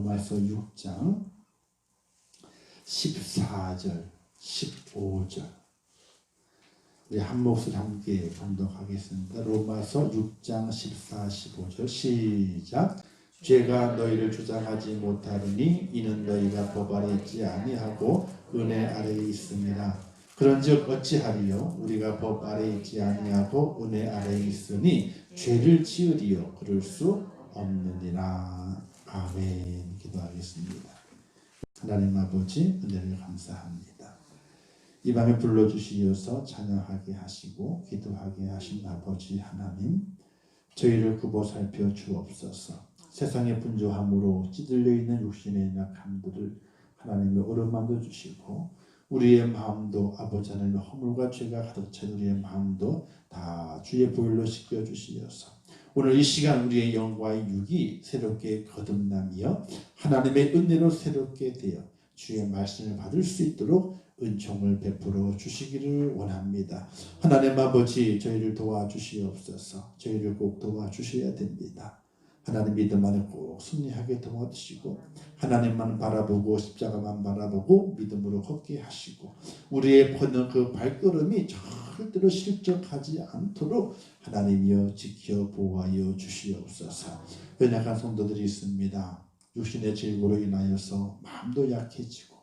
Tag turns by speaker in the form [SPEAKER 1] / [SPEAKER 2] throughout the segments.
[SPEAKER 1] 로마서 6장 14절, 15절. 우리 한 목소리 함께 봉독하겠습니다. 로마서 6장 14, 15절 시작. 죄가 너희를 주장하지 못하리니 이는 너희가 법 아래 있지 아니하고 은혜 아래에 있습니다. 그런즉 어찌하리요? 우리가 법 아래 있지 아니하고 은혜 아래에 있으니 죄를 지으리요? 그럴 수 없느니라. 아멘. 기도하겠습니다. 하나님 아버지, 은혜를 감사합니다. 이 밤에 불러주시어서 찬양하게 하시고 기도하게 하신 아버지 하나님, 저희를 굽어 살펴 주옵소서. 세상의 분주함으로 찌들려 있는 육신의 약함들을 하나님의 오른만도 주시고, 우리의 마음도 아버지 하나님의 허물과 죄가 가득 찬 우리의 마음도 다 주의 보혈로 씻겨 주시어서 오늘 이 시간 우리의 영과 육이 새롭게 거듭나며 하나님의 은혜로 새롭게 되어 주의 말씀을 받을 수 있도록 은총을 베풀어 주시기를 원합니다. 하나님 아버지, 저희를 도와주시옵소서. 저희를 꼭 도와주셔야 됩니다. 하나님 믿음 안에 꼭 승리하게 도와주시고, 하나님만 바라보고 십자가만 바라보고 믿음으로 걷게 하시고, 우리의 걷는 그 발걸음이 절대로 실족하지 않도록 하나님이여 지켜 보호하여 주시옵소서. 연약한 성도들이 있습니다. 육신의 질고로 인하여서 마음도 약해지고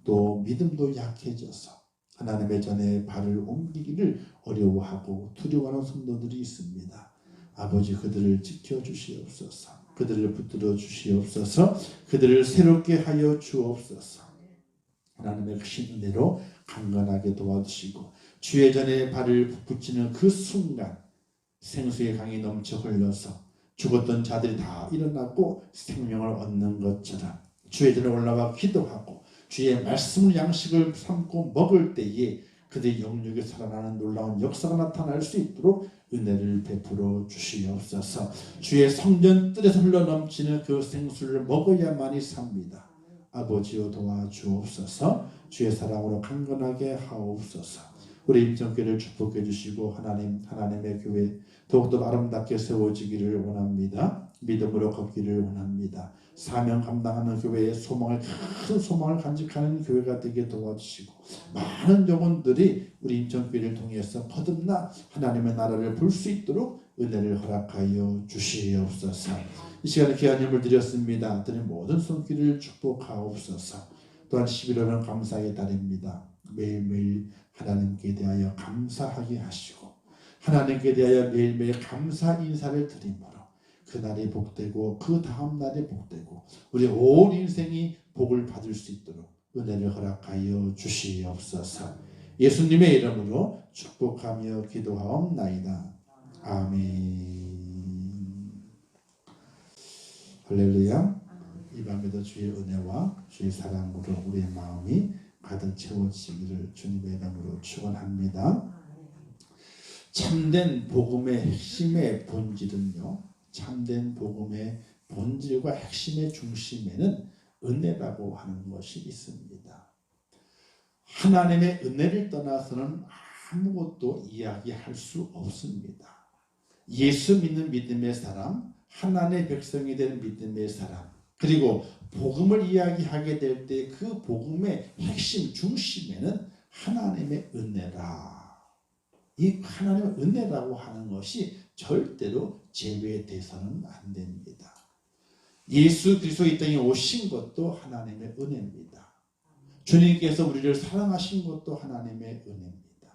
[SPEAKER 1] 또 믿음도 약해져서 하나님의 전에 발을 옮기기를 어려워하고 두려워하는 성도들이 있습니다. 아버지, 그들을 지켜주시옵소서. 그들을 붙들어 주시옵소서. 그들을 새롭게 하여 주옵소서. 하나님의 크신 은혜로 강건하게 도와주시고, 주의 전에 발을 붙이는 그 순간 생수의 강이 넘쳐 흘러서 죽었던 자들이 다 일어나고 생명을 얻는 것처럼 주의 전에 올라와 기도하고 주의 말씀을 양식을 삼고 먹을 때에 그들의 영역에 살아나는 놀라운 역사가 나타날 수 있도록 은혜를 베풀어 주시옵소서. 주의 성전 뜰에서 흘러넘치는 그 생수를 먹어야만이 삽니다. 아버지여 도와주옵소서. 주의 사랑으로 강건하게 하옵소서. 우리 임정교회를 축복해 주시고 하나님의 교회 더욱더 아름답게 세워지기를 원합니다. 믿음으로 걷기를 원합니다. 사명 감당하는 교회의 큰 소망을 간직하는 교회가 되게 도와주시고, 많은 영혼들이 우리 임정교회를 통해서 거듭나 하나님의 나라를 볼 수 있도록 은혜를 허락하여 주시옵소서. 이 시간에 귀한 예물 드렸습니다. 드린 모든 손길을 축복하옵소서. 또한 11월은 감사의 달입니다. 매일매일 하나님께 대하여 감사하게 하시고, 하나님께 대하여 매일매일 감사 인사를 드림으로 그날이 복되고 그 다음 날이 복되고 우리 온 인생이 복을 받을 수 있도록 은혜를 허락하여 주시옵소서. 예수님의 이름으로 축복하며 기도하옵나이다. 아멘. 할렐루야. 이 밤에도 주의 은혜와 주의 사랑으로 우리의 마음이 가득 채워지기를 주님의 이름으로 축원합니다. 참된 복음의 핵심의 본질은요, 참된 복음의 본질과 핵심의 중심에는 은혜라고 하는 것이 있습니다. 하나님의 은혜를 떠나서는 아무것도 이야기할 수 없습니다. 예수 믿는 믿음의 사람, 하나님의 백성이 된 믿음의 사람, 그리고 복음을 이야기하게 될 때 그 복음의 핵심 중심에는 하나님의 은혜라. 이 하나님의 은혜라고 하는 것이 절대로 제외돼서는 안 됩니다. 예수 그리스도 이 땅에 오신 것도 하나님의 은혜입니다. 주님께서 우리를 사랑하신 것도 하나님의 은혜입니다.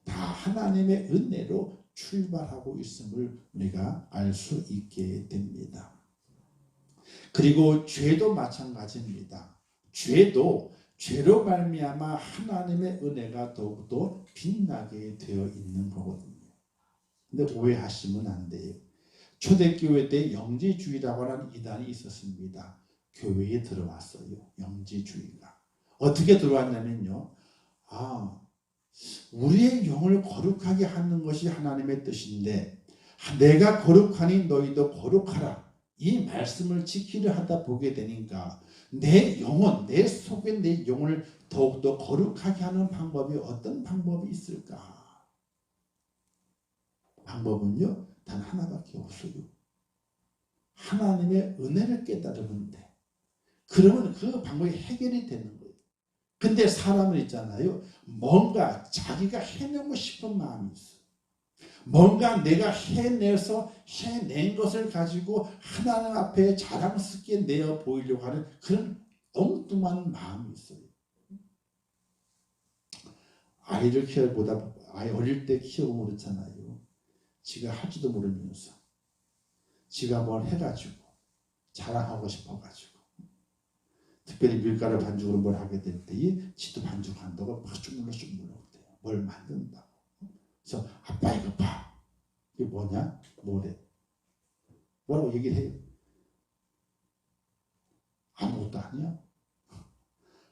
[SPEAKER 1] 다 하나님의 은혜로 출발하고 있음을 우리가 알 수 있게 됩니다. 그리고 죄도 마찬가지입니다. 죄로 말미암아 하나님의 은혜가 더욱더 빛나게 되어 있는 거거든요. 근데 오해하시면 안 돼요. 초대교회 때 영지주의라고 하는 이단이 있었습니다. 교회에 들어왔어요. 영지주의가. 어떻게 들어왔냐면요. 우리의 영을 거룩하게 하는 것이 하나님의 뜻인데, 내가 거룩하니 너희도 거룩하라. 이 말씀을 지키려 하다 보게 되니까 내 영혼, 내 속에 내 영혼을 더욱더 거룩하게 하는 방법이 어떤 방법이 있을까? 방법은요, 단 하나밖에 없어요. 하나님의 은혜를 깨달으면 돼. 그러면 그 방법이 해결이 되는 거예요. 근데 사람은 있잖아요. 뭔가 자기가 해내고 싶은 마음이 있어요. 뭔가 내가 해낸 것을 가지고 하나님 앞에 자랑스럽게 내어 보이려고 하는 그런 엉뚱한 마음이 있어요. 아이를 키워보다 아이 어릴 때 키우고 그렇잖아요. 지가 할지도 모르면서 지가 뭘 해가지고 자랑하고 싶어가지고 특별히 밀가루 반죽으로 뭘 하게 될 때에 지도 반죽한다고 막 쭈물러쭈물러 그래요. 뭘 만든다고. 그래서 아빠 이거 봐. 이게 뭐냐? 뭐래? 뭐라고 얘기를 해요? 아무것도 아니야.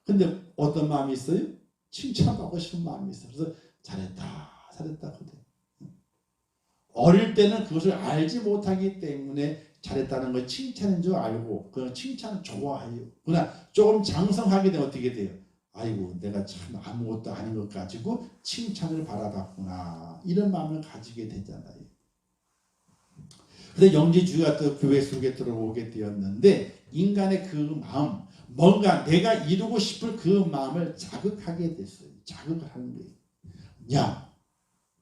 [SPEAKER 1] 근데 어떤 마음이 있어요? 칭찬받고 싶은 마음이 있어요. 그래서 잘했다 그래. 어릴 때는 그것을 알지 못하기 때문에 잘했다는 걸 칭찬인 줄 알고 그 칭찬을 좋아해요. 그러나 조금 장성하게 되면 어떻게 돼요? 아이고 내가 참 아무것도 아닌 것 가지고 칭찬을 바라봤구나 이런 마음을 가지게 되잖아요. 근데 영지주의가 또 교회 속에 들어오게 되었는데 인간의 그 마음 뭔가 내가 이루고 싶을 그 마음을 자극하게 됐어요. 자극을 하는 거예요. 야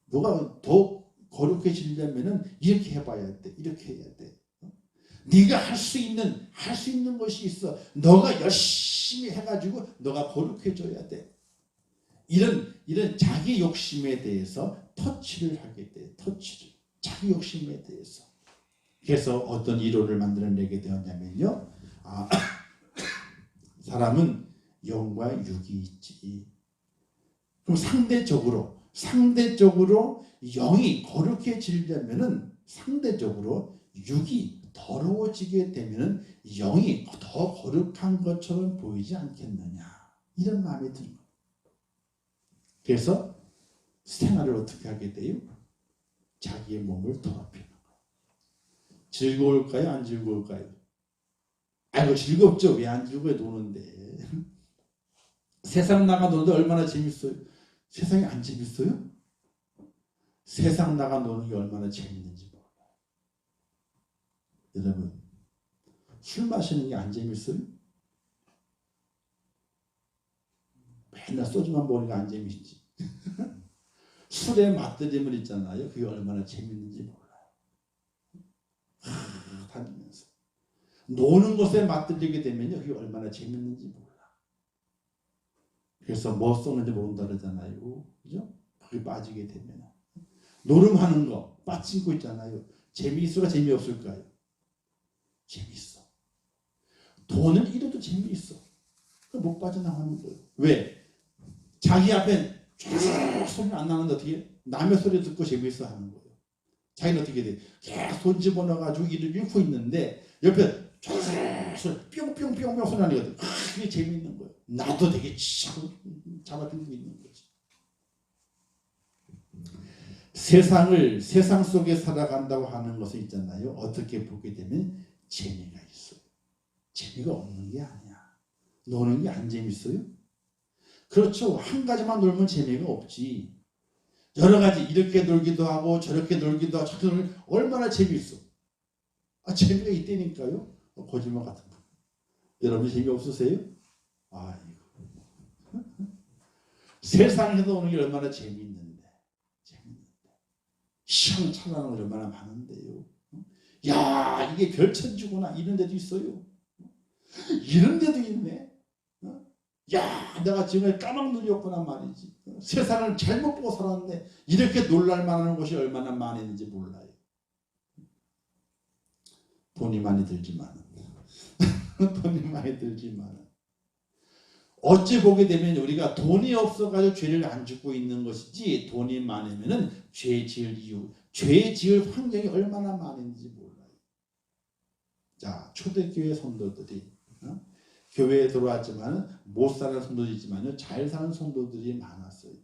[SPEAKER 1] 너가 더 거룩해지려면은 이렇게 해봐야 돼. 이렇게 해야 돼. 네가 할 수 있는 것이 있어. 너가 열심히 해가지고 너가 거룩해져야 돼. 이런 자기 욕심에 대해서 터치를 하게 돼. 터치를. 자기 욕심에 대해서. 그래서 어떤 이론을 만들어내게 되었냐면요. 사람은 영과 육이 있지. 그럼 상대적으로 영이 거룩해지려면은 상대적으로 육이 더러워지게 되면은 영이 더 거룩한 것처럼 보이지 않겠느냐 이런 마음이 드는 거예요. 그래서 생활을 어떻게 하게 돼요? 자기의 몸을 더럽히는 거예요. 즐거울까요? 안 즐거울까요? 아이고 즐겁죠. 왜 안 즐거워요? 노는데. 세상 나가 노는데 얼마나 재밌어요? 세상이 안 재밌어요? 세상 나가 노는 게 얼마나 재밌는지 몰라요. 여러분 술 마시는 게 안 재밌어요? 맨날 소주만 먹으니까 안 재밌지. 술에 맛들이면 있잖아요. 그게 얼마나 재밌는지 몰라요. 다니면서 노는 것에 맛들리게 되면요. 그게 얼마나 재밌는지 몰라. 그래서 뭐 쏘는지 모른다 그러잖아요. 그죠? 그게 빠지게 되면 노름하는 거 빠지고 있잖아요. 재미있을까 재미없을까요? 재미있어. 돈을 잃어도 재미있어. 못 빠져나가는 거예요. 왜? 자기 앞에 쭉 소리 안 나는데 어떻게 남의 소리 듣고 재미있어 하는 거예요. 자기는 어떻게 돼? 계속 돈 집어넣어가지고 일을 잃고 있는데 옆에 뿅뿅뿅뿅 소리 나는 거거든. 그게 재미있는 거예요. 나도 되게 잡아들고 있는 거지. 세상 속에 살아간다고 하는 것은 있잖아요. 어떻게 보게 되면 재미가 있어요. 재미가 없는 게 아니야. 노는 게 안 재밌어요? 그렇죠. 한 가지만 놀면 재미가 없지. 여러 가지 이렇게 놀기도 하고 저렇게 놀기도 하고 저렇게 놀면 얼마나 재미있어. 재미가 있다니까요. 거짓말 같은 거. 여러분 재미없으세요? 이거. 세상에서 오는 게 얼마나 재미있는데. 시원찮은 거 얼마나 많은데요. 야 이게 별천지구나 이런 데도 있어요. 이런 데도 있네. 야 내가 지금 까막 눈이었구나 말이지. 세상을 잘못 보고 살았는데 이렇게 놀랄 만한 곳이 얼마나 많은지 몰라요. 돈이 많이 들지만 어찌 보게 되면 우리가 돈이 없어가지고 죄를 안 짓고 있는 것이지 돈이 많으면은 죄 지을 환경이 얼마나 많은지 몰라요. 자 초대교회 성도들이 교회에 들어왔지만 못 사는 성도도 있지만요. 잘 사는 성도들이 많았어요.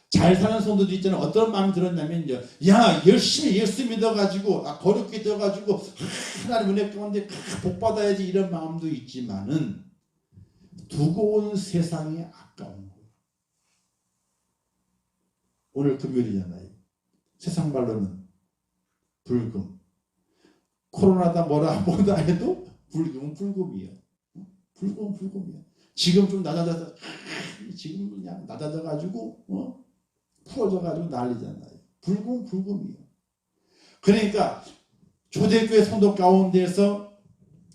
[SPEAKER 1] 잘 사는 성도들이 있잖아요. 어떤 마음이 들었냐면 야 열심히 예수 믿어가지고 거룩히 되어가지고 하나님 은혜 가운데 복 받아야지 이런 마음도 있지만은 두고 온 세상이 아까운 거예요. 오늘 금요일이잖아요. 세상 말로는 불금. 코로나다 뭐다 해도 불금은 불금이에요. 불금이야. 지금 좀 낮아져서 지금 그냥 낮아져가지고 풀어져가지고 난리잖아요. 불금이에요. 그러니까 초대교회 성도 가운데서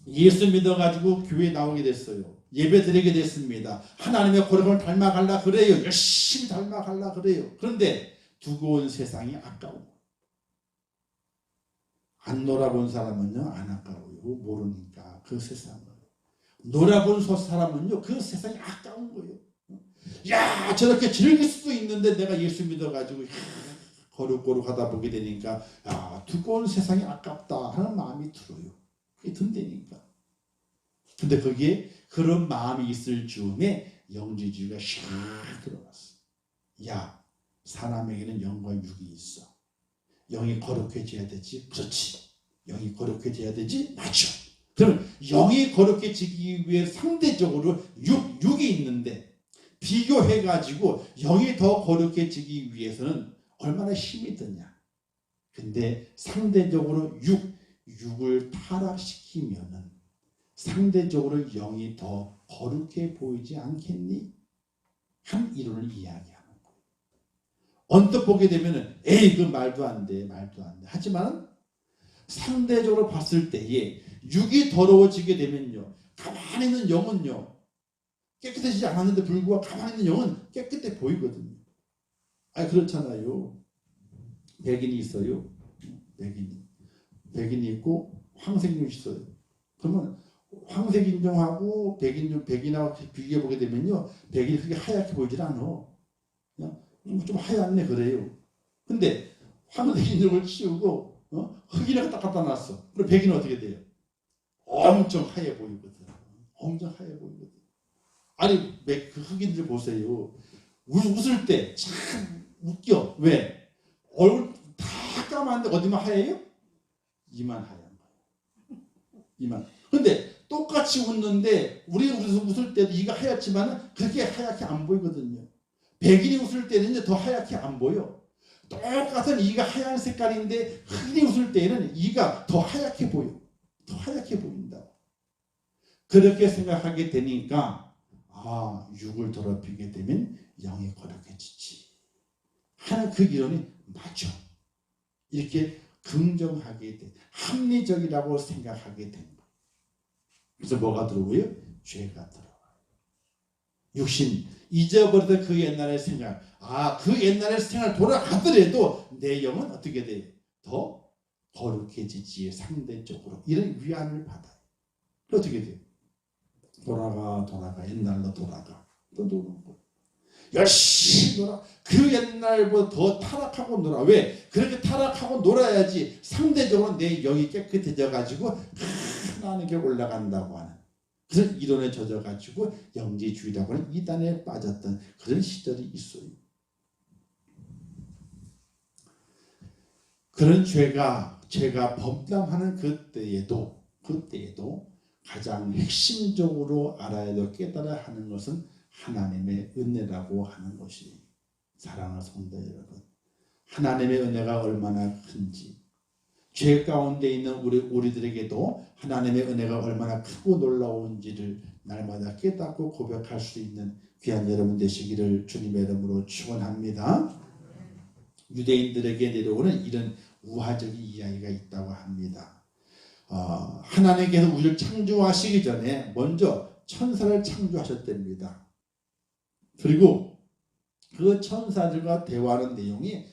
[SPEAKER 1] 예수 믿어가지고 교회에 나오게 됐어요. 예배 드리게 됐습니다. 하나님의 거룩을 닮아가려 그래요. 열심히 닮아가려 그래요. 그런데 두고 온 세상이 아까워. 안 놀아본 사람은요 안 아까워요. 모르니까 그 세상을. 놀아본 사람은요 그 세상이 아까운 거예요. 야 저렇게 즐길 수도 있는데 내가 예수 믿어가지고 거룩거룩하다 보게 되니까 야 두고 온 세상이 아깝다 하는 마음이 들어요. 그게 든다니까. 근데 거기에 그런 마음이 있을 즈음에 영지주의가 샥 들어갔어. 야 사람에게는 영과 육이 있어. 영이 거룩해져야 되지. 그렇지. 영이 거룩해져야 되지. 맞죠. 그럼 영이 거룩해지기 위해 상대적으로 육이 있는데 비교해가지고 영이 더 거룩해지기 위해서는 얼마나 힘이 드냐. 근데 상대적으로 육을 타락시키면은 상대적으로 영이 더 거룩해 보이지 않겠니? 한 이론을 이야기하는 거예요. 언뜻 보게 되면은 에이 그 말도 안 돼. 하지만 상대적으로 봤을 때에 육이 더러워지게 되면요. 가만히 있는 영은요. 깨끗해지지 않았는데 불구하고 가만히 있는 영은 깨끗해 보이거든요. 아니 그렇잖아요. 백인이 있어요. 백인이 있고 황색인종이 있어요. 그러면 황색인종하고 백인하고 비교해 보게 되면요. 백인이 그렇게 하얗게 보이질 않아. 그냥 좀 하얗네 그래요. 근데 황색인종을 치우고 흑인하고 딱 갖다 놨어. 그럼 백인은 어떻게 돼요? 엄청 하얘 보이거든. 아니 그 흑인들 보세요. 웃을 때 참 웃겨. 왜? 얼굴 다 까만데 어디만 하얘요? 이만 하얀 거예요. 이만. 근데 똑같이 웃는데 우리는 웃을 때도 이가 하얗지만 그렇게 하얗게 안 보이거든요. 백인이 웃을 때는 더 하얗게 안 보여. 똑같은 이가 하얀 색깔인데 흑인이 웃을 때는 이가 더 하얗게 보여. 더 하얗게 보인다. 그렇게 생각하게 되니까 육을 더럽히게 되면 영이 거룩해지지 하는 그 이론이 맞죠. 이렇게 긍정하게 돼. 합리적이라고 생각하게 된 거예요. 그래서 뭐가 들어오고요? 죄가 들어와요. 육신 잊어버리던 그 옛날의 생각. 그 옛날의 생활 돌아가더라도 내 영은 어떻게 돼요? 더 거룩해지지 상대적으로. 이런 위안을 받아요. 어떻게 돼요? 돌아가 옛날로 돌아가. 또 노는 거예요. 열심히 놀아. 그 옛날보다 더 타락하고 놀아. 왜? 그렇게 타락하고 놀아야지 상대적으로 내 영이 깨끗해져 가지고 하나님께 올라간다고 하는 그런 이론에 젖어 가지고 영지주의라고 하는 이단에 빠졌던 그런 시절이 있어요. 그런 죄가 범람하는 그때에도 가장 핵심적으로 알아야 되고 깨달아야 하는 것은 하나님의 은혜라고 하는 것이 사랑하는 성도 여러분, 하나님의 은혜가 얼마나 큰지, 죄 가운데 있는 우리들에게도 하나님의 은혜가 얼마나 크고 놀라운지를 날마다 깨닫고 고백할 수 있는 귀한 여러분 되시기를 주님의 이름으로 축원합니다. 유대인들에게 내려오는 이런 우화적인 이야기가 있다고 합니다. 하나님께서 우주를 창조하시기 전에 먼저 천사를 창조하셨답니다. 그리고 그 천사들과 대화하는 내용이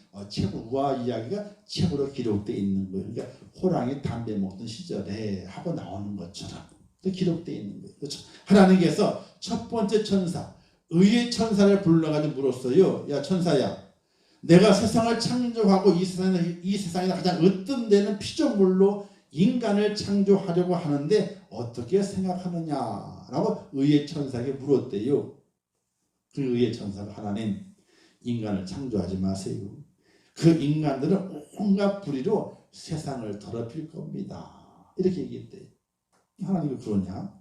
[SPEAKER 1] 우화 이야기가 책으로 기록되어 있는 거예요. 그러니까 호랑이 담배 먹던 시절에 하고 나오는 것처럼 기록되어 있는 거예요. 그렇죠? 하나님께서 첫 번째 천사, 의의 천사를 불러가지고 물었어요. 야 천사야, 내가 세상을 창조하고 이 세상에 가장 으뜸되는 피조물로 인간을 창조하려고 하는데 어떻게 생각하느냐라고 의의 천사에게 물었대요. 그 의의 천사가 하나님, 인간을 창조하지 마세요. 그 인간들은 온갖 불의로 세상을 더럽힐 겁니다. 이렇게 얘기했대요. 하나님이 그러냐?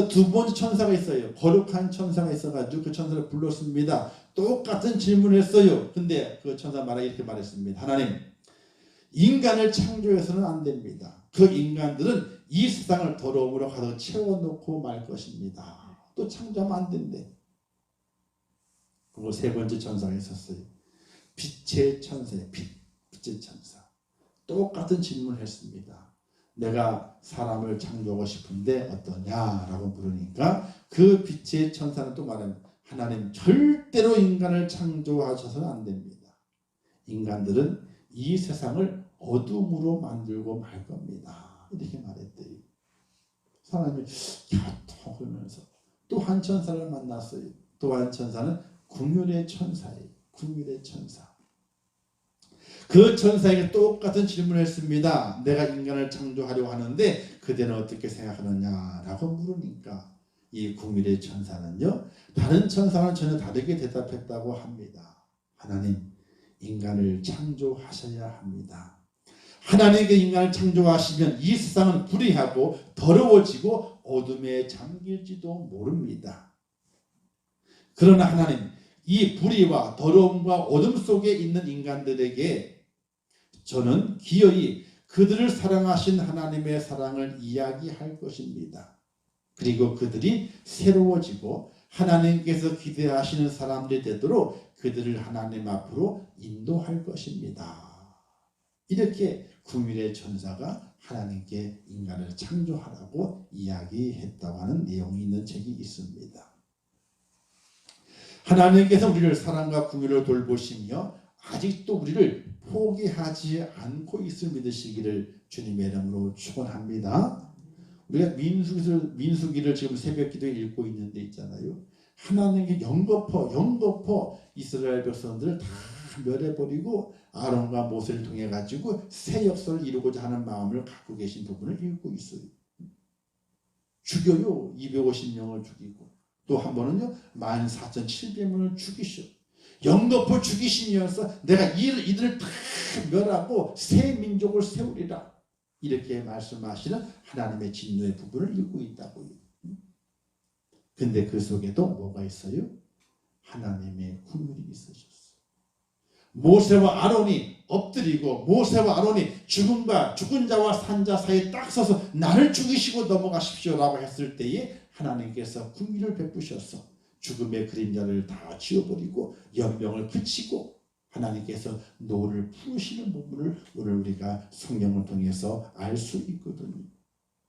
[SPEAKER 1] 두 번째 천사가 있어요. 거룩한 천사가 있어가지고 그 천사를 불렀습니다. 똑같은 질문을 했어요. 근데 그 천사 이렇게 말했습니다. 하나님, 인간을 창조해서는 안 됩니다. 그 인간들은 이 세상을 더러움으로 가득 채워놓고 말 것입니다. 또 창조하면 안 된대. 그리고 세 번째 천사가 있었어요. 빛의 천사예요. 빛의 천사. 똑같은 질문을 했습니다. 내가 사람을 창조하고 싶은데 어떠냐라고 물으니까 그 빛의 천사는 또 말합니다. 하나님 절대로 인간을 창조하셔서는 안 됩니다. 인간들은 이 세상을 어둠으로 만들고 말 겁니다. 이렇게 말했대요. 사람이 갸통 그러면서 또 한 천사를 만났어요. 또 한 천사는 궁율의 천사예요. 궁율의 천사. 그 천사에게 똑같은 질문을 했습니다. 내가 인간을 창조하려고 하는데 그대는 어떻게 생각하느냐라고 물으니까 이 궁율의 천사는요, 다른 천사와는 전혀 다르게 대답했다고 합니다. 하나님, 인간을 창조하셔야 합니다. 하나님께 인간을 창조하시면 이 세상은 불의하고 더러워지고 어둠에 잠길지도 모릅니다. 그러나 하나님, 이 불의와 더러움과 어둠 속에 있는 인간들에게 저는 기어이 그들을 사랑하신 하나님의 사랑을 이야기할 것입니다. 그리고 그들이 새로워지고 하나님께서 기대하시는 사람들이 되도록 그들을 하나님 앞으로 인도할 것입니다. 이렇게 궁율의 천사가 하나님께 인간을 창조하라고 이야기했다고 하는 내용이 있는 책이 있습니다. 하나님께서 우리를 사랑과 궁율로 돌보시며 아직도 우리를 포기하지 않고 있을 믿으시기를 주님의 이름으로 축원합니다. 우리가 민수기를 지금 새벽 기도에 읽고 있는데 있잖아요. 하나님께 영겁포 이스라엘 백성들을 다 멸해버리고 아론과 모세를 통해 가지고 새 역사를 이루고자 하는 마음을 갖고 계신 부분을 읽고 있어요. 죽여요. 250명을 죽이고 또 한 번은요 14,700명을 죽이셔. 영겁포 죽이시면서 내가 이들을 다 멸하고 새 민족을 세우리라. 이렇게 말씀하시는 하나님의 진노의 부분을 읽고 있다고요. 근데 그 속에도 뭐가 있어요? 하나님의 궁율이 있으셨어요. 모세와 아론이 엎드리고 모세와 아론이 죽은 자와 산 자 사이에 딱 서서 나를 죽이시고 넘어가십시오라고 했을 때에 하나님께서 궁율을 베푸셔서 죽음의 그림자를 다 지워버리고 연병을 그치고 하나님께서 노를 푸시는 부분을 오늘 우리가 성경을 통해서 알 수 있거든요.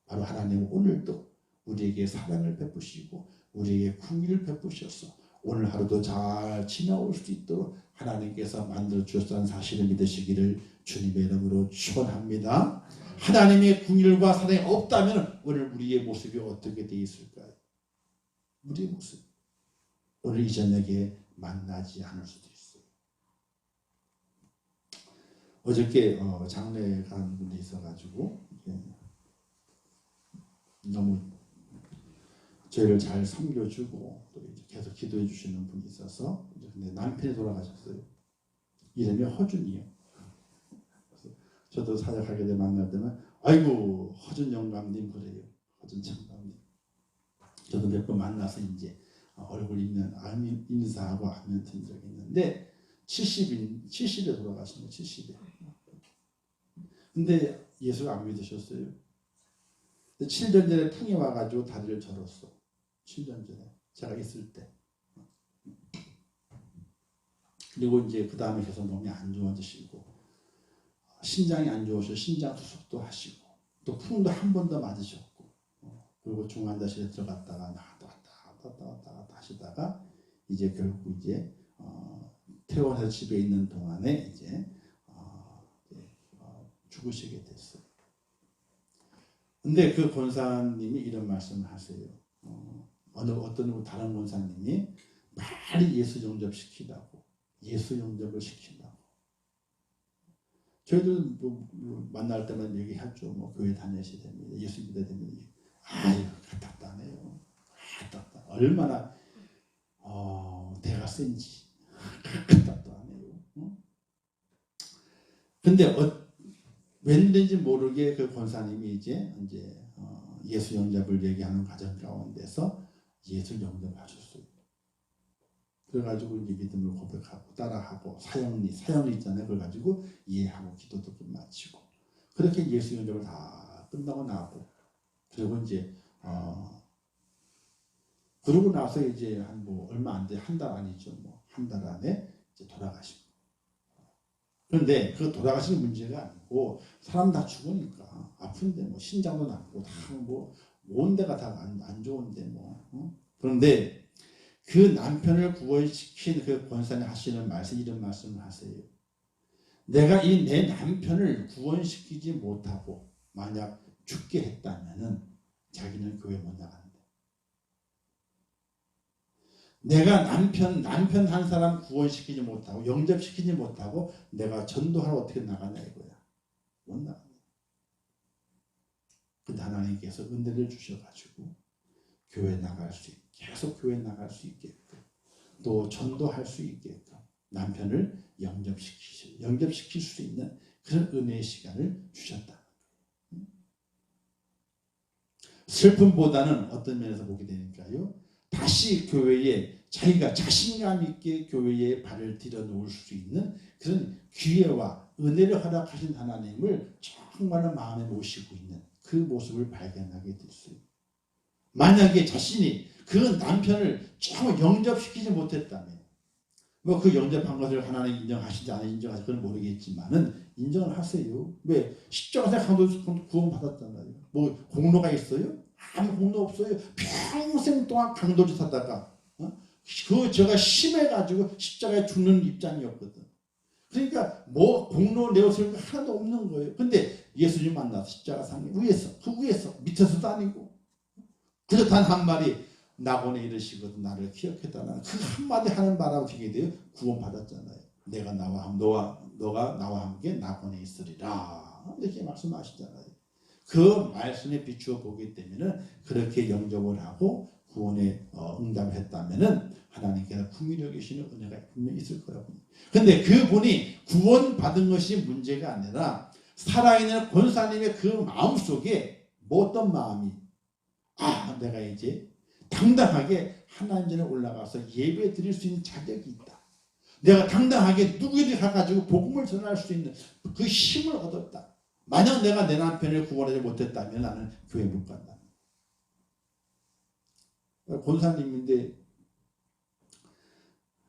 [SPEAKER 1] 바로 하나님은 오늘도 우리에게 사랑을 베푸시고 우리에게 궁율을 베푸셔서 오늘 하루도 잘 지나올 수 있도록 하나님께서 만들어 주셨다는 사실을 믿으시기를 주님의 이름으로 축원합니다. 하나님의 궁율과 사랑이 없다면 오늘 우리의 모습이 어떻게 되어 있을까요? 우리의 모습 오늘 이 저녁에 만나지 않을 수도 있어요. 어저께 장례에 간 분이 있어가지고 너무 저희를 잘 섬겨주고 또 계속 기도해 주시는 분이 있어서 근데 남편이 돌아가셨어요. 이름이 허준이요. 그래서 저도 사역하게 돼 만날 때면 아이고 허준 영감님 그래요. 허준 청감님. 저도 몇 번 만나서 이제 얼굴 인사하고 안면 튼 적이 있는데 70에 돌아가신 거예요. 70에. 근데 예수를 안 믿으셨어요. 7년 전에 풍이 와가지고 다리를 절었어. 7년 전에 제가 있을 때. 그리고 이제 그 다음에 계속 몸이 안 좋아지시고 신장이 안 좋으셔서 신장 수술도 하시고 또 풍도 한 번 더 맞으셨고 그리고 중환자실에 들어갔다가 왔다 하시다가 이제 결국 이제 퇴원해서 집에 있는 동안에 이제 죽으시게 됐어요. 근데 그 권사님이 이런 말씀을 하세요. 어떤 다른 권사님이 빨리 예수 영접시키라고. 예수 영접을 시킨다고. 저희들 만날 때만 얘기하죠. 교회 다니셔야 됩니다. 예수 믿어야 됩니다. 아유, 답답하네요. 답답하다. 얼마나 대가 센지. 답답하네요. 근데 왠지 모르게 그 권사님이 이제 예수 영접을 얘기하는 과정 가운데서 예수 영접하셨어요. 그래가지고 이제 믿음을 고백하고 따라하고 사형리 있잖아요. 그걸 가지고 이해하고 기도도 끝마치고 그렇게 예수 영접을 다 끝나고 나고 그리고 이제 그러고 나서 이제 한 뭐 얼마 안 돼, 한 달 아니죠. 뭐 한 달 안에 이제 돌아가시고. 그런데 그 돌아가시는 문제가 아니고 사람 다 죽으니까 아픈데 뭐 신장도 나고 다 뭐 온 데가 다 안 좋은데 뭐. 그런데 그 남편을 구원시킨 그 권사님 하시는 말씀, 이런 말씀을 하세요. 내가 이 내 남편을 구원시키지 못하고 만약 죽게 했다면은 자기는 교회 못 나간다. 내가 남편 한 사람 구원시키지 못하고 영접시키지 못하고 내가 전도하러 어떻게 나가냐 이거야. 못 나가. 근데 하나님께서 은혜를 주셔가지고 교회 나갈 수 있게, 계속 교회 나갈 수 있게끔, 또 전도할 수 있게끔 남편을 영접시킬 수 있는 그런 은혜의 시간을 주셨다. 슬픔보다는 어떤 면에서 보게 되니까요, 다시 교회에 자기가 자신감 있게 교회에 발을 들여 놓을 수 있는 그런 기회와 은혜를 허락하신 하나님을 정말 마음에 모시고 있는 그 모습을 발견하게 됐어요. 만약에 자신이 그 남편을 조금 영접시키지 못했다면, 뭐 그 영접한 것을 하나님 인정하시지 안 인정하실지 그건 모르겠지만은 인정을 하세요. 왜? 십자가에서 강도 구원받았잖아요. 뭐 공로가 있어요? 아무 공로 없어요. 평생 동안 강도짓 하다가 그 제가 심해가지고 십자가에 죽는 입장이었거든. 그러니까 뭐 공로 내어세울 거 하나도 없는 거예요. 근데 예수님 만나서 십자가 상 위에서, 그 위에서, 밑에서도 아니고 그저 단 한 마디 낙원에 이르시거든 나를 기억해달라는 그 한마디 하는 바람에 어떻게 돼요? 구원받았잖아요. 내가 너가 나와 함께 낙원에 있으리라 이렇게 말씀하시잖아요. 그 말씀에 비추어 보기 때문에 그렇게 영접을 하고 구원에 응답을 했다면은 하나님께서 긍휼히 여기시는 은혜가 분명히 있을 거라고. 근데 그분이 구원받은 것이 문제가 아니라 살아있는 권사님의 그 마음속에 뭐 어떤 마음이, 내가 이제 당당하게 하나님 전에 올라가서 예배 드릴 수 있는 자격이 있다. 내가 당당하게 누구에게 가가지고 복음을 전할 수 있는 그 힘을 얻었다. 만약 내가 내 남편을 구원하지 못했다면 나는 교회 못 간다. 권사님인데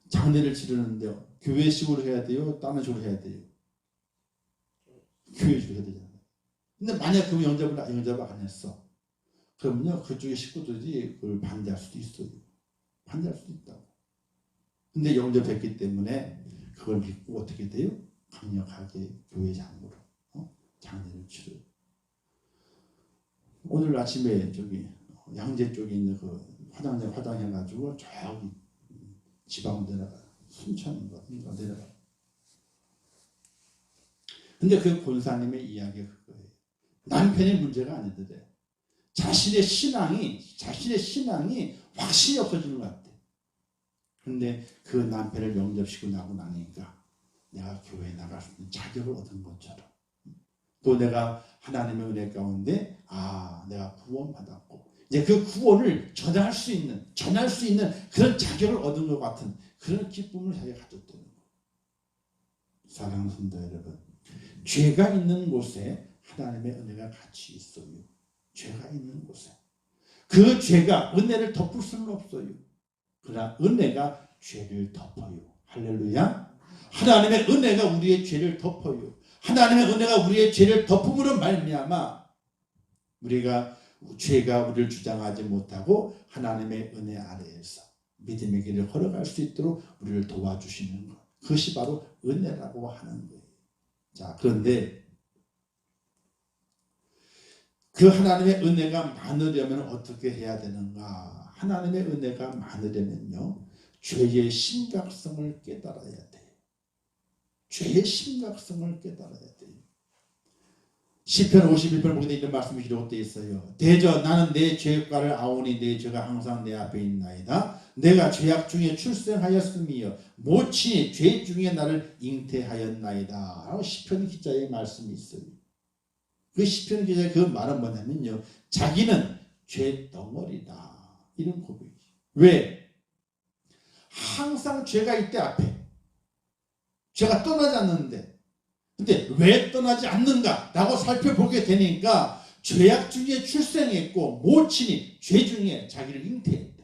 [SPEAKER 1] 장례를 치르는데요. 교회식으로 해야 돼요? 다른 식으로 해야 돼요? 교회식으로 해야 되잖아요. 근데 만약 그 영접을 안 했어. 그러면요, 그쪽의 식구들이 그걸 반대할 수도 있어요. 반대할 수도 있다고. 근데 영접했기 때문에 그걸 믿고 어떻게 돼요? 강력하게 교회장으로 장례를 치러요. 오늘 아침에 저기 양재 쪽에 있는 그 화장해가지고 저기 지방으로 내려가, 순천인가 내려가. 근데 그 권사님의 이야기가 그거예요. 남편이 문제가 아니더래. 자신의 신앙이 확실히 없어지는 것 같아. 근데 그 남편을 영접시키고 나고 나니까 내가 교회에 나갈 수 있는 자격을 얻은 것처럼, 또 내가 하나님의 은혜 가운데 내가 구원받았고 이제 그 구원을 전할 수 있는 그런 자격을 얻은 것 같은 그런 기쁨을 자기가 가졌다는 거예요. 사랑하는 성도 여러분, 죄가 있는 곳에 하나님의 은혜가 같이 있어요. 죄가 있는 곳에 그 죄가 은혜를 덮을 수는 없어요. 그러나 은혜가 죄를 덮어요. 할렐루야. 하나님의 은혜가 우리의 죄를 덮어요. 하나님의 은혜가 우리의 죄를 덮음으로 말미암아 죄가 우리를 주장하지 못하고 하나님의 은혜 아래에서 믿음의 길을 걸어갈 수 있도록 우리를 도와주시는 것, 그것이 바로 은혜라고 하는 거예요. 자, 그런데 그 하나님의 은혜가 많으려면 어떻게 해야 되는가? 하나님의 은혜가 많으려면요, 죄의 심각성을 깨달아야 돼요. 죄의 심각성을 깨달아야 돼요. 시편 51편 보게 이런 말씀이 기록되어 있어요. 대저 나는 내 죄과를 아오니 내 죄가 항상 내 앞에 있나이다. 내가 죄악 중에 출생하였음이여 모친이 죄 중에 나를 잉태하였나이다. 라고 시편 기자의 말씀이 있어요. 그 시편 기자의 그 말은 뭐냐면요, 자기는 죄 덩어리다, 이런 고백이에요. 왜? 항상 죄가 있대. 앞에 죄가 떠나지 않는데, 근데 왜 떠나지 않는가 라고 살펴보게 되니까 죄악 중에 출생했고 모친이 죄 중에 자기를 잉태했대.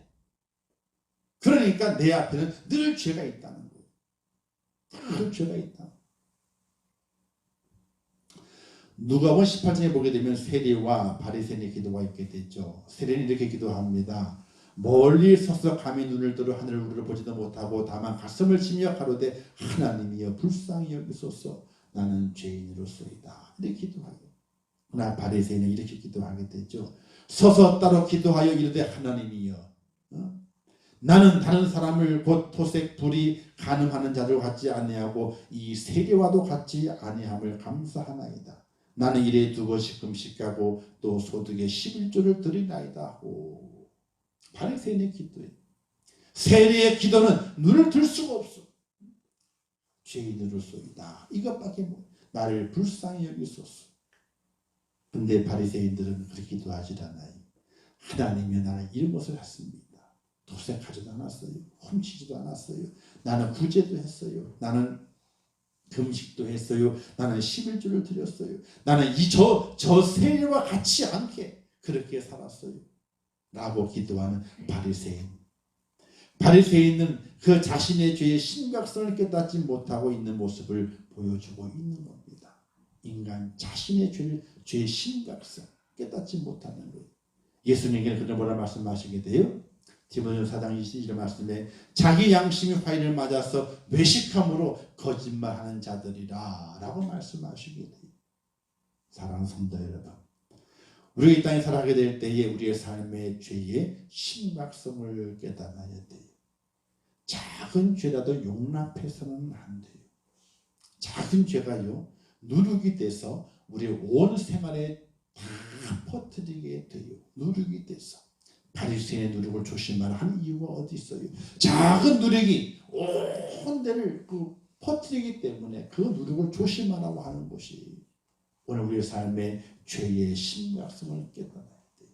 [SPEAKER 1] 그러니까 내 앞에는 늘 죄가 있다는 거예요. 늘 죄가 있다. 누가복음 18장에 보게 되면 세리와 바리새인의 기도가 있게 되죠. 세리는 이렇게 기도합니다. 멀리 서서 감히 눈을 들어 하늘을 우러러보지도 못하고 다만 가슴을 치며 가로되 하나님이여 불쌍히 여기소서 나는 죄인으로소이다. 이렇게 기도하요. 그러나 바리새인은 이렇게 기도하게 되죠. 서서 따로 기도하여 이르되 하나님이여 나는 다른 사람을 곧 토색 불이 간음하는 자들 같지 아니하고 이 세리와도 같지 아니함을 감사하나이다. 나는 일에 2번씩 금식하고 또 소득의 11조를 드리나이다 하고. 바리새인의 기도에 세리의 기도는 눈을 들 수가 없어. 죄인으로소이다. 이것밖에 못. 나를 불쌍히 여기소서. 근데 바리새인들은 그렇게 기도하지 않아요. 하나님이 나는 이런 것을 했습니다. 도색하지도 않았어요. 훔치지도 않았어요. 나는 구제도 했어요. 나는 금식도 했어요. 나는 11조를 드렸어요. 나는 저 세리와 같이 않게 그렇게 살았어요. 라고 기도하는 바리새인. 바리새인은 그 자신의 죄의 심각성을 깨닫지 못하고 있는 모습을 보여주고 있는 겁니다. 인간 자신의 죄의 심각성 깨닫지 못하는 거예요. 예수님께는 그런 뭐라 말씀하시게 돼요? 디모데전서 4장 21절 말씀에 자기 양심이 화인을 맞아서 외식함으로 거짓말하는 자들이라 라고 말씀하시게 돼요. 사랑하는 성도 여러분, 우리가 이 땅에 살아가게 될 때에 우리의 삶의 죄의 심각성을 깨달아야 돼요. 작은 죄라도 용납해서는 안 돼요. 작은 죄가요 누룩이 돼서 우리의 온 생활에 다 퍼뜨리게 돼요. 누룩이 돼서. 바리새인의 누룩을 조심하라 하는 이유가 어디 있어요? 작은 누룩이 온 데를 퍼뜨리기 때문에 그 누룩을 조심하라고 하는 것이 오늘 우리의 삶의 죄의 심각성을 깨달아야 돼요.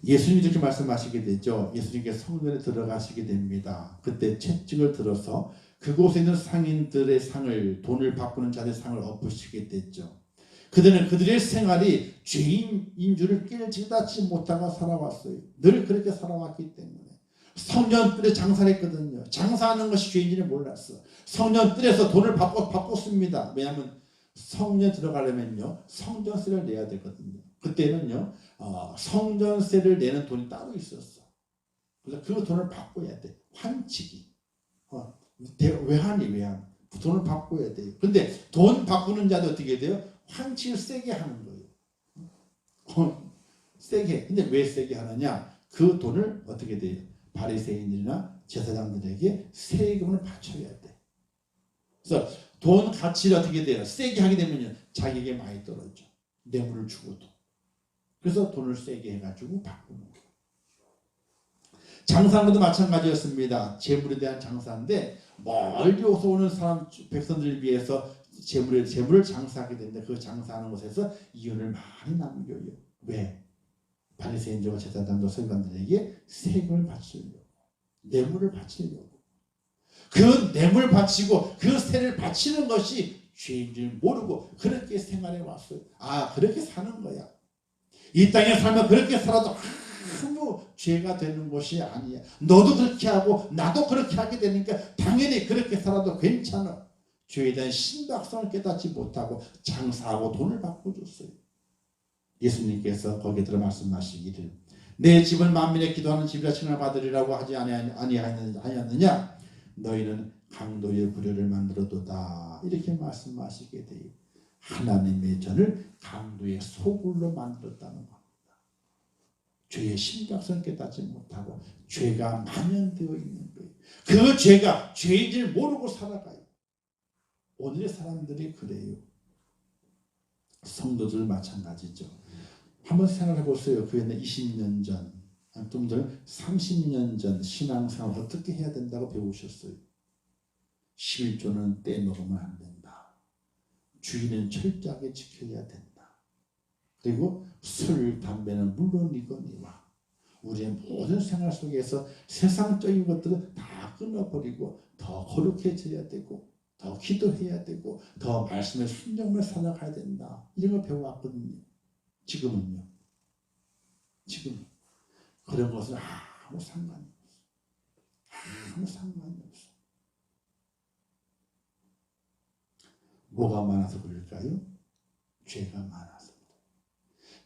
[SPEAKER 1] 예수님이 이렇게 말씀하시게 되죠. 예수님께서 성전에 들어가시게 됩니다. 그때 채찍을 들어서 그곳에 있는 상인들의 상을, 돈을 바꾸는 자들의 상을 엎으시게 됐죠. 그들은 그들의 생활이 죄인인 줄을 깨닫지 못하고 살아왔어요. 늘 그렇게 살아왔기 때문에. 성전뜰에 장사를 했거든요. 장사하는 것이 죄인지를 몰랐어. 성전뜰에서 돈을 바꿨습니다. 왜냐하면 성전에 들어가려면요 성전세를 내야 되거든요. 그때는요 성전세를 내는 돈이 따로 있었어. 그래서 그 돈을 바꿔야 돼. 환치기. 외환. 돈을 바꿔야 돼요. 근데 돈 바꾸는 자도 어떻게 돼요? 환치를 세게 하는 거예요. 세게. 근데 왜 세게 하느냐? 그 돈을 어떻게 돼요? 바리새인들이나 제사장들에게 세금을 바쳐야 돼. 그래서 돈 가치를 어떻게 돼요? 세게 하게 되면요 자기에게 많이 떨어져. 뇌물을 주고도. 그래서 돈을 세게 해가지고 바꾸는 거예요. 장사하는 것도 마찬가지였습니다. 재물에 대한 장사인데 멀리 오서 오는 사람 백성들을 위해서 재물을 장사하게 되는데 그 장사하는 곳에서 이윤을 많이 남겨요. 왜? 바리새인들과 제사장과 서기관들에게 세금을 바치려고, 뇌물을 바치려고. 그 뇌물 바치고 그 세를 바치는 것이 죄인 줄 모르고 그렇게 생활해 왔어요. 아, 그렇게 사는 거야. 이 땅에 살면 그렇게 살아도 아무 죄가 되는 것이 아니야. 너도 그렇게 하고 나도 그렇게 하게 되니까 당연히 그렇게 살아도 괜찮아. 죄에 대한 심각성을 깨닫지 못하고 장사하고 돈을 바꿔줬어요. 예수님께서 거기에 들어 말씀하시기를 내 집을 만민의 기도하는 집이라 칭을 받으리라고 하지 아니하였느냐? 너희는 강도의 부류를 만들어도다. 이렇게 말씀하시게 돼요. 하나님의 전을 강도의 소굴로 만들었다는 겁니다. 죄의 심각성을 깨닫지 못하고 죄가 만연되어 있는 거예요. 그 죄가 죄인 줄 모르고 살아가요. 오늘의 사람들이 그래요. 성도들 마찬가지죠. 한번 생각해 보세요. 그 옛날 20년 전, 좀 더 30년 전 신앙생활 어떻게 해야 된다고 배우셨어요. 11조는 떼먹으면 안 된다. 주의는 철저하게 지켜야 된다. 그리고 술, 담배는 물론이거니와 우리의 모든 생활 속에서 세상적인 것들은 다 끊어버리고 더 거룩해져야 되고 더 기도해야 되고 더 말씀의 순종을 살아가야 된다. 이런 걸 배워왔거든요. 지금은요. 지금 그런 것은 아무 상관이 없어. 아무 상관이 없어. 뭐가 많아서 그럴까요? 죄가 많아서.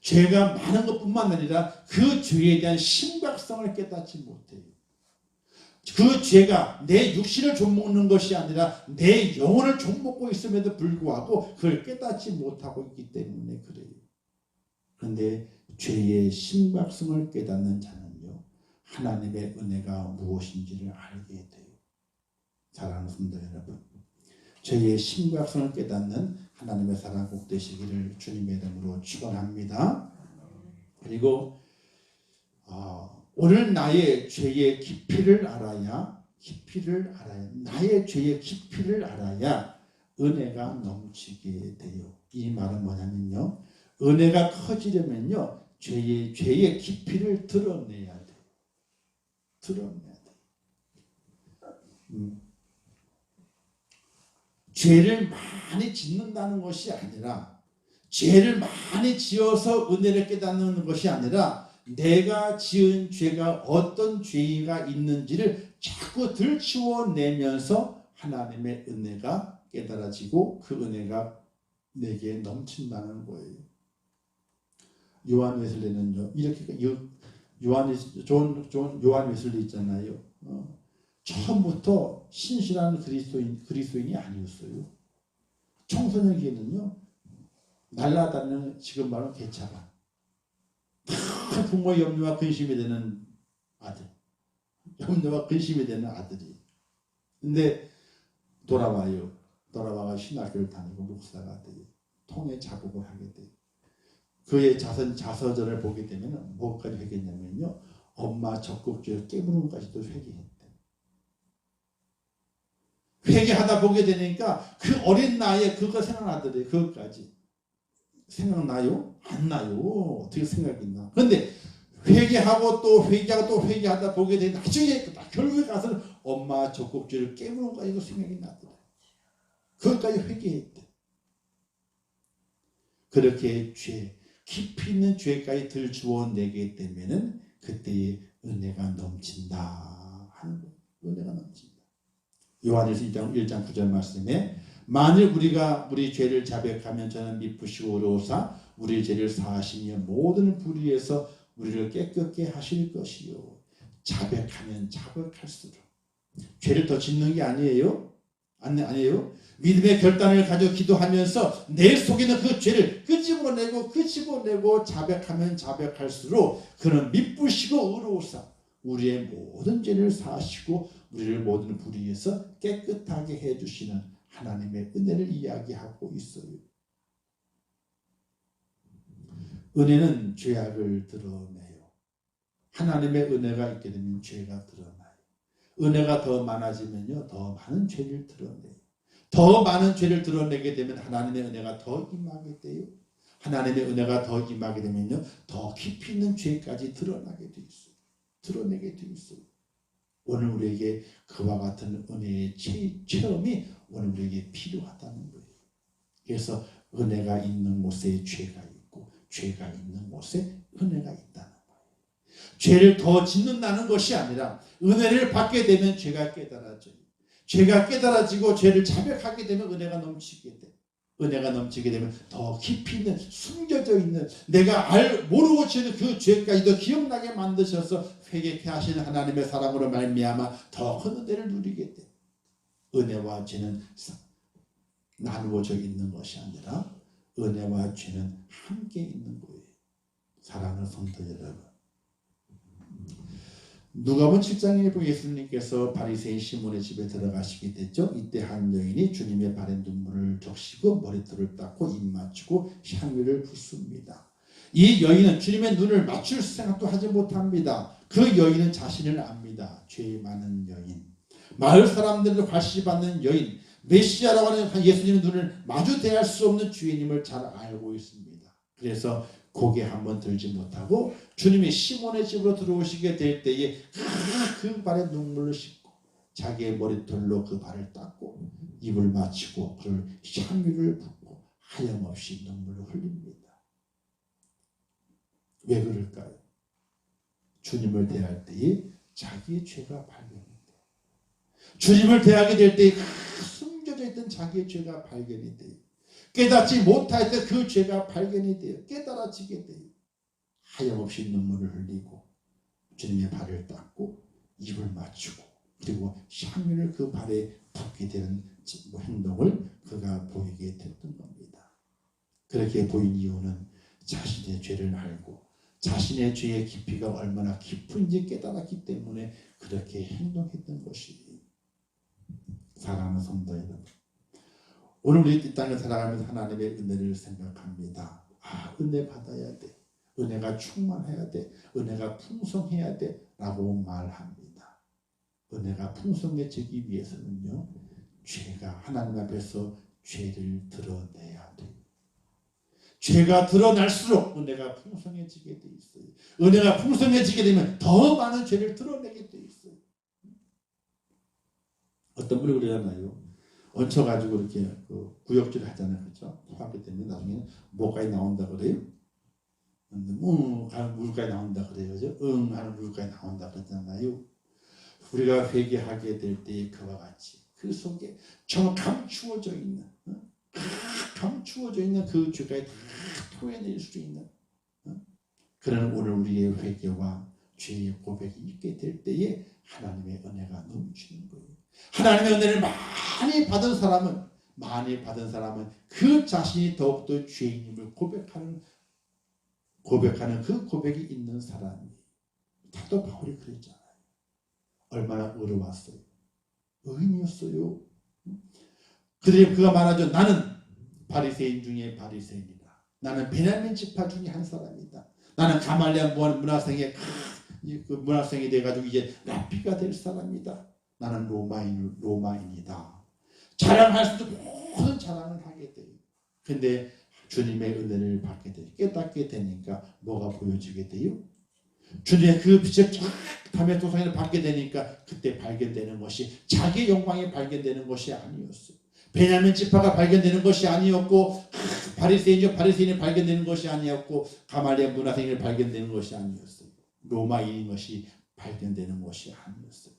[SPEAKER 1] 죄가 많은 것뿐만 아니라 그 죄에 대한 심각성을 깨닫지 못해요. 그 죄가 내 육신을 좀먹는 것이 아니라 내 영혼을 좀먹고 있음에도 불구하고 그걸 깨닫지 못하고 있기 때문에 그래요. 그런데 죄의 심각성을 깨닫는 자는요, 하나님의 은혜가 무엇인지를 알게 돼요. 사랑하는 성도 여러분, 죄의 심각성을 깨닫는 하나님의 사랑 꼭 되시기를 주님의 이름으로 축원합니다. 그리고 오늘 나의 죄의 깊이를 알아야 나의 죄의 깊이를 알아야 은혜가 넘치게 돼요. 이 말은 뭐냐면요, 은혜가 커지려면요 죄의 깊이를 드러내야 돼요. 드러내야 돼요. 죄를 많이 짓는다는 것이 아니라, 죄를 많이 지어서 은혜를 깨닫는 것이 아니라, 내가 지은 죄가 어떤 죄가 있는지를 자꾸 들추어내면서 하나님의 은혜가 깨달아지고 그 은혜가 내게 넘친다는 거예요. 요한 웨슬리는요, 이렇게 요한 웨슬리 있잖아요. 처음부터 신실한 그리스도인이 아니었어요. 청소년기에는요, 날라다니는 지금 말하는 개차반. 다 부모의 염려와 근심이 되는 아들. 염려와 근심이 되는 아들이. 근데 돌아와가 신학교를 다니고 목사가 돼요. 통해 자복을 하게 돼요. 그의 자서전을 보게 되면 뭐까지 회개했냐면요, 엄마 적극적으로 깨무는 것까지도 회개했대. 회개하다 보게 되니까 그 어린 나이에 그거 생각나더래요. 그것까지. 생각나요? 안 나요. 어떻게 생각이 나? 그런데 회개하고 또 회개하다 보게 되니 나중에 결국에 가서는 엄마 적극적으로 깨무는 것까지도 생각이 나더래요. 그것까지 회개했대. 그렇게 깊이 있는 죄까지 들추어내게 되면은 그때의 은혜가 넘친다 하는 거예요. 은혜가 넘친다. 요한일서 1장 9절 말씀에 만일 우리가 우리 죄를 자백하면 저는 미쁘시고 의로우사 우리 죄를 사하시며 모든 불의에서 우리를 깨끗게 하실 것이요. 자백하면 자백할수록 죄를 더 짓는 게 아니에요. 아니에요. 믿음의 결단을 가지고 기도하면서 내 속에 있는 그 죄를 끄집어내고 자백하면 자백할수록 그는 미쁘시고 의로우사 우리의 모든 죄를 사하시고 우리를 모든 불의에서 깨끗하게 해주시는 하나님의 은혜를 이야기하고 있어요. 은혜는 죄악을 드러내요. 하나님의 은혜가 있게 되면 죄가 드러나요. 은혜가 더 많아지면요, 더 많은 죄를 드러내요. 더 많은 죄를 드러내게 되면 하나님의 은혜가 더 임하게 돼요. 하나님의 은혜가 더 임하게 되면요, 더 깊이 있는 죄까지 드러나게 돼 있어요. 드러내게 돼 있어요. 오늘 우리에게 그와 같은 은혜의 체험이 오늘 우리에게 필요하다는 거예요. 그래서 은혜가 있는 곳에 죄가 있고 죄가 있는 곳에 은혜가 있다는 거예요. 죄를 더 짓는다는 것이 아니라 은혜를 받게 되면 죄가 깨달아져요. 죄가 깨달아지고 죄를 자백하게 되면 은혜가 넘치게 돼. 은혜가 넘치게 되면 더 깊이 있는 숨겨져 있는 내가 모르고 지는 그 죄까지도 기억나게 만드셔서 회개케 하시는 하나님의 사랑으로 말미암아 더 큰 은혜를 누리게 돼. 은혜와 죄는 나누어져 있는 것이 아니라 은혜와 죄는 함께 있는 거예요. 사랑하는 성도 여러분, 누가복음 7장에 보면 예수님께서 바리새인 시몬의 집에 들어가시게 됐죠. 이때 한 여인이 주님의 발에 눈물을 적시고 머리털을 닦고 입 맞추고 향유를 붓습니다. 이 여인은 주님의 눈을 맞출 생각도 하지 못합니다. 그 여인은 자신을 압니다. 죄 많은 여인, 마을 사람들을 과시받는 여인, 메시아라고 하는 예수님의 눈을 마주 대할 수 없는 주인임을 잘 알고 있습니다. 그래서 고개 한번 들지 못하고 주님이 시몬의 집으로 들어오시게 될 때에 그 발에 눈물을 씻고 자기의 머리털로 그 발을 닦고 입을 맞추고 그를 향유를 붓고 하염없이 눈물을 흘립니다. 왜 그럴까요? 주님을 대할 때에 자기의 죄가 발견이 돼요. 주님을 대하게 될 때에 숨겨져 있던 자기의 죄가 발견이 돼요. 깨닫지 못할 때 그 죄가 발견이 돼요. 깨달아지게 돼요. 하염없이 눈물을 흘리고 주님의 발을 닦고 입을 맞추고 그리고 향유를 그 발에 붓게 되는 행동을 그가 보이게 됐던 겁니다. 그렇게 보인 이유는 자신의 죄를 알고 자신의 죄의 깊이가 얼마나 깊은지 깨달았기 때문에 그렇게 행동했던 것이에요. 사랑하는 성도 여러분, 오늘 우리 이 땅을 살아가면서 하나님의 은혜를 생각합니다. 은혜 받아야 돼. 은혜가 충만해야 돼. 은혜가 풍성해야 돼. 라고 말합니다. 은혜가 풍성해지기 위해서는요, 죄가 하나님 앞에서 죄를 드러내야 돼요. 죄가 드러날수록 은혜가 풍성해지게 돼 있어요. 은혜가 풍성해지게 되면 더 많은 죄를 드러내게 돼 있어요. 어떤 분이 그러잖아요. 얹혀가지고 이렇게 구역질 하잖아요. 그렇죠? 토하게 되면 나중에 뭐까지 나온다 그래요? 하는 물까지 나온다 그래요. 그죠? 하는 물까지 나온다 그러잖아요. 우리가 회개하게 될 때 그와 같이 그 속에 정말 감추어져 있는 그 죄까지 다 토해낼 수 있는 그런 오늘 우리의 회개와 죄의 고백이 있게 될 때에 하나님의 은혜가 넘치는 거예요. 하나님의 은혜를 많이 받은 사람은 그 자신이 더욱더 죄인임을 고백하는 그 고백이 있는 사람이. 사도 바울이 그랬잖아요. 얼마나 어려웠어요. 의인이었어요. 그가 말하죠. 나는 바리새인 중에 바리새인이다. 나는 베냐민 지파 중에 한 사람이다. 나는 가말리엘 문학생이 돼가지고 이제 랍비가 될 사람이다. 나는 로마인이다. 자랑할 수도 모든 자랑을 하게 돼요. 근데 주님의 은혜를 받게 돼요. 깨닫게 되니까 뭐가 보여지게 돼요? 주님의 그 빛을 쫙 담의 도상을 받게 되니까 그때 발견되는 것이 자기의 영광이 발견되는 것이 아니었어요. 베냐민 지파가 발견되는 것이 아니었고 바리새인이 발견되는 것이 아니었고 가말리엘 문화생이 발견되는 것이 아니었어요. 로마인인 것이 발견되는 것이 아니었어요.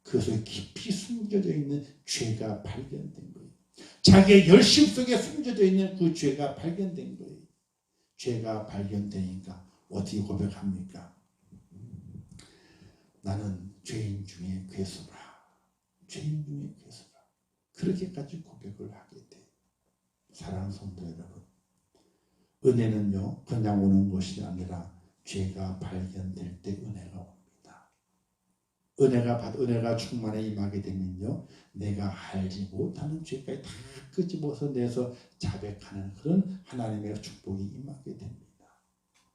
[SPEAKER 1] 그 속에 깊이 숨겨져 있는 죄가 발견된 거예요. 자기의 열심 속에 숨겨져 있는 그 죄가 발견된 거예요. 죄가 발견되니까 어떻게 고백합니까? 나는 죄인 중에 괴수라. 죄인 중에 괴수라. 그렇게까지 고백을 하게 돼요. 사랑하는 성도 여러분, 은혜는요 그냥 오는 것이 아니라 죄가 발견될 때 은혜가 옵니다. 은혜가 충만에 임하게 되면요 내가 알지 못하는 죄까지 다 끄집어내서 자백하는 그런 하나님의 축복이 임하게 됩니다.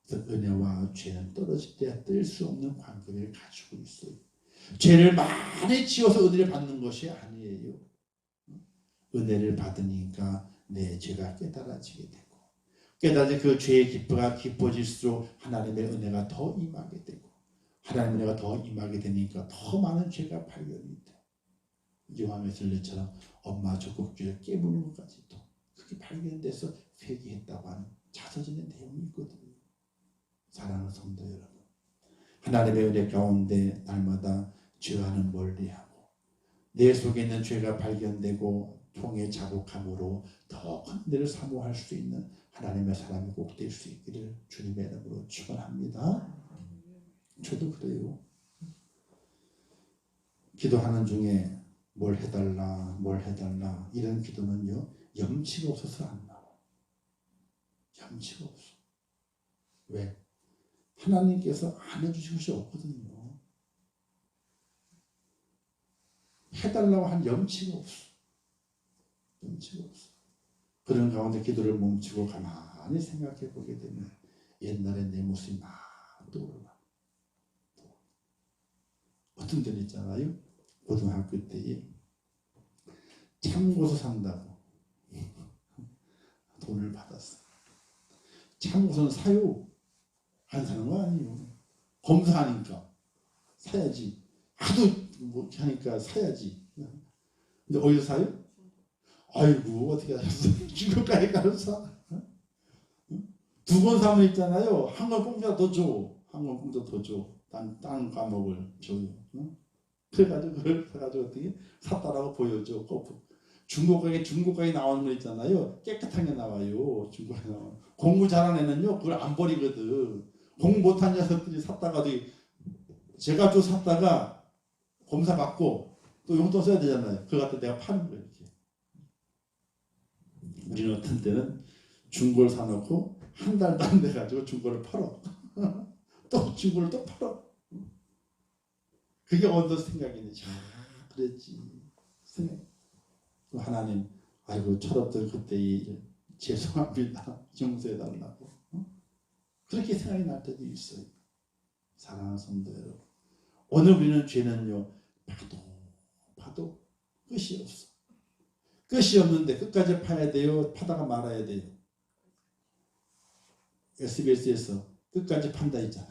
[SPEAKER 1] 그래서 은혜와 죄는 떨어질 때 뗄 수 없는 관계를 가지고 있어요. 죄를 많이 지어서 은혜를 받는 것이 아니에요. 은혜를 받으니까 내 죄가 깨달아지게 되고 깨달은 그 죄의 깊이가 깊어질수록 하나님의 은혜가 더 임하게 되고 하나님의 은혜가 더 임하게 되니까 더 많은 죄가 발견이 돼요. 요한웨슬리처럼 엄마 젖꼭지를 깨무는 것까지도 그게 발견돼서 회개했다고 하는 자서전의 내용이 있거든요. 사랑하는 성도 여러분, 하나님의 은혜 가운데 날마다 죄와는 멀리하고 내 속에 있는 죄가 발견되고 통에 자복함으로 더 큰 은혜를 사모할 수 있는 하나님의 사람이 꼭 될 수 있기를 주님의 이름으로 축원합니다. 저도 그래요. 기도하는 중에 뭘 해달라 이런 기도는요 염치가 없어서 안 나와. 염치가 없어. 왜? 하나님께서 안 해주실 것이 없거든요. 해달라고 한 염치가 없어. 그런 가운데 기도를 멈추고 가만히 생각해 보게 되면 옛날에 내 모습이 막 떠오르나. 어떤 분 있잖아요. 고등학교 때에 참고서 산다고 돈을 받았어. 참고서는 사요. 안 사는 거 아니에요. 검사하니까 사야지. 하도 뭐 하니까 사야지. 근데 어디서 사요? 아이고 어떻게 하셨어? 중국까지 가서 두 번 사면 있잖아요. 한 권 공짜 더 줘. 한 권 공짜 더 줘. 딴 과목을 줘요. 그래가지고 그걸 사가지고 어떻게 샀다라고 보여줘. 중국과에 나오는 거 있잖아요. 깨끗하게 나와요. 중국에 나와. 공부 잘하는 애는요 그걸 안 버리거든. 공부 못한 녀석들이 샀다가도 제가 또 샀다가 검사 받고 또 용돈 써야 되잖아요. 그거 갖다 내가 파는 거예요. 이렇게. 우리는 어떤 때는 중고를 사놓고 한 달도 안 돼가지고 중고를 팔어. 또 중고를 또 팔어. 그게 어떤 생각이니? 그랬지. 하나님, 아이고 철없던 그때 일 죄송합니다. 용서해달라고. 그렇게 생각이 날 때도 있어요. 사랑하는 성도 여러분. 오늘 우리는 죄는요, 파도 끝이 없어. 끝이 없는데 끝까지 파야 돼요? 파다가 말아야 돼요? SBS에서 끝까지 판다 있잖아.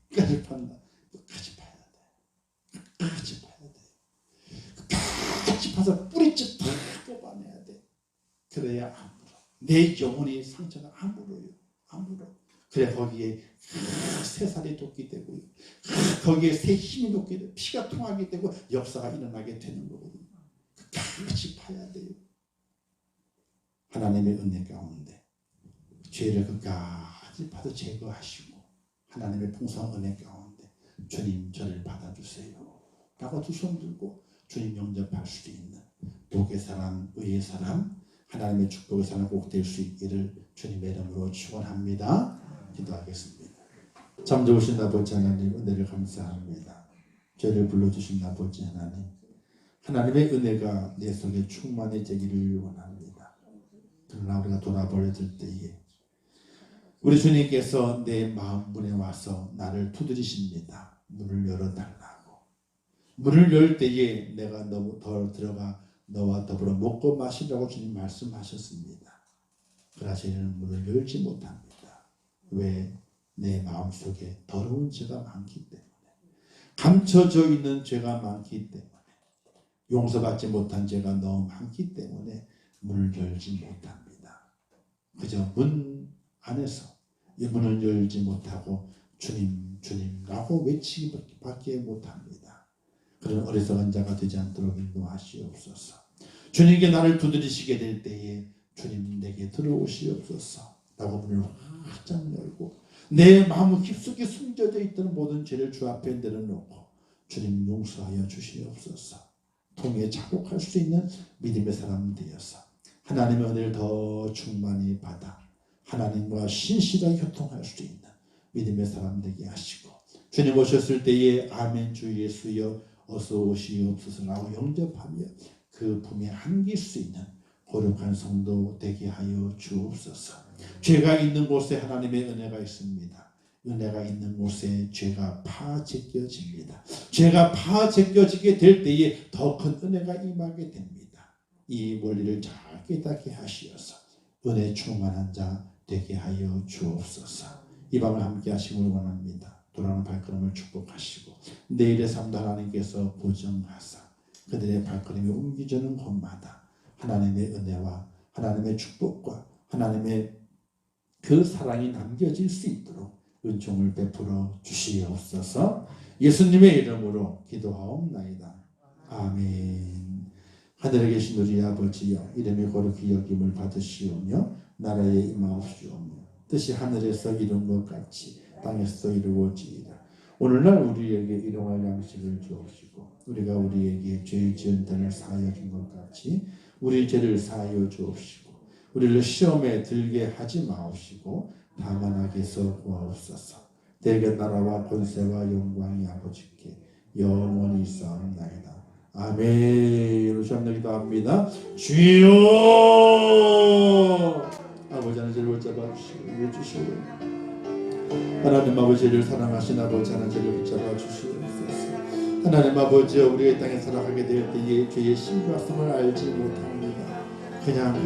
[SPEAKER 1] 끝까지 판다. 끝까지 파야 돼. 끝까지 파야 돼. 끝까지 파서 뿌리째 다 뽑아내야 돼. 그래야 안 물어. 내 영혼이 상처가 안 물어요. 안 물어. 그래 거기에 새살이 돋게 되고요. 거기에 새 힘이 돋게 되고 피가 통하게 되고 역사가 일어나게 되는 거거든요. 끝까지 파야 돼요. 하나님의 은혜 가운데 죄를 끝까지 받아 제거하시고 하나님의 풍성한 은혜 가운데 주님 저를 받아주세요 라고 두 손 들고 주님 영접할 수 있는 복의 사람, 의의 사람, 하나님의 축복의 사람 꼭 될 수 있기를 주님의 이름으로 축원합니다. 기도하겠습니다. 참 좋으신 아버지 하나님 은혜를 감사합니다. 죄를 불러주신 아버지 하나님, 하나님의 은혜가 내 속에 충만해지기를 원합니다. 그러나 우리가 돌아버려질 때에 우리 주님께서 내 마음 문에 와서 나를 두드리십니다. 문을 열어달라고. 문을 열 때에 내가 더 들어가 너와 더불어 먹고 마시라고 주님 말씀하셨습니다. 그러나 저희는 문을 열지 못합니다. 왜? 내 마음속에 더러운 죄가 많기 때문에, 감춰져 있는 죄가 많기 때문에, 용서받지 못한 죄가 너무 많기 때문에 문을 열지 못합니다. 그저 문 안에서 이 문을 열지 못하고 주님 주님라고 외치기밖에 못합니다. 그런 어리석은 자가 되지 않도록 인도하시옵소서. 주님께 나를 두드리시게 될 때에 주님 내게 들어오시옵소서 라고 문을 활짝 열고 내 마음 깊숙이 숨겨져 있던 모든 죄를 주 앞에 내려놓고 주님 용서하여 주시옵소서. 통해 자복할 수 있는 믿음의 사람 되어서 하나님의 은혜를 더 충만히 받아 하나님과 신실하게 교통할 수 있는 믿음의 사람 되게 하시고 주님 오셨을 때에 아멘 주 예수여 어서 오시옵소서라고 영접하며 그 품에 안길 수 있는 거룩한 성도 되게 하여 주옵소서. 죄가 있는 곳에 하나님의 은혜가 있습니다. 은혜가 있는 곳에 죄가 파제껴집니다. 죄가 파제껴지게 될 때에 더 큰 은혜가 임하게 됩니다. 이 원리를 잘 깨닫게 하시어서 은혜 충만한 자 되게 하여 주옵소서. 이 밤을 함께 하시길 원합니다. 돌아오는 발걸음을 축복하시고 내일의 삶도 하나님께서 보정하사 그들의 발걸음이 옮겨지는 곳마다 하나님의 은혜와 하나님의 축복과 하나님의 그 사랑이 남겨질 수 있도록 은총을 베풀어 주시옵소서. 예수님의 이름으로 기도하옵나이다. 아멘. 하늘에 계신 우리 아버지여 이름이 거룩히 여김을 받으시오며 나라에 임하옵시오며 뜻이 하늘에서 이룬 것 같이 땅에서 이루어지이다. 오늘날 우리에게 일용할 양식을 주옵시고 우리가 우리에게 죄 지은 자를 사하여 준 것 같이 우리 죄를 사하여 주옵시고 우리를 시험에 들게 하지 마옵시고 다만 악에서 구하옵소서. 대개 나라와 권세와 영광이 아버지께 영원히 있사옵나이다. 아멘. 우리 주님 기도합니다. 주여 아버지 하나님을 붙잡아 주시고 위해 주시고 하나님 아버지를 사랑하신 아버지 하나님을 붙잡아 주시옵소서. 하나님 아버지여 우리의 땅에 살아가게 될 때에 죄의 심각성을 알지 못합니다. 그냥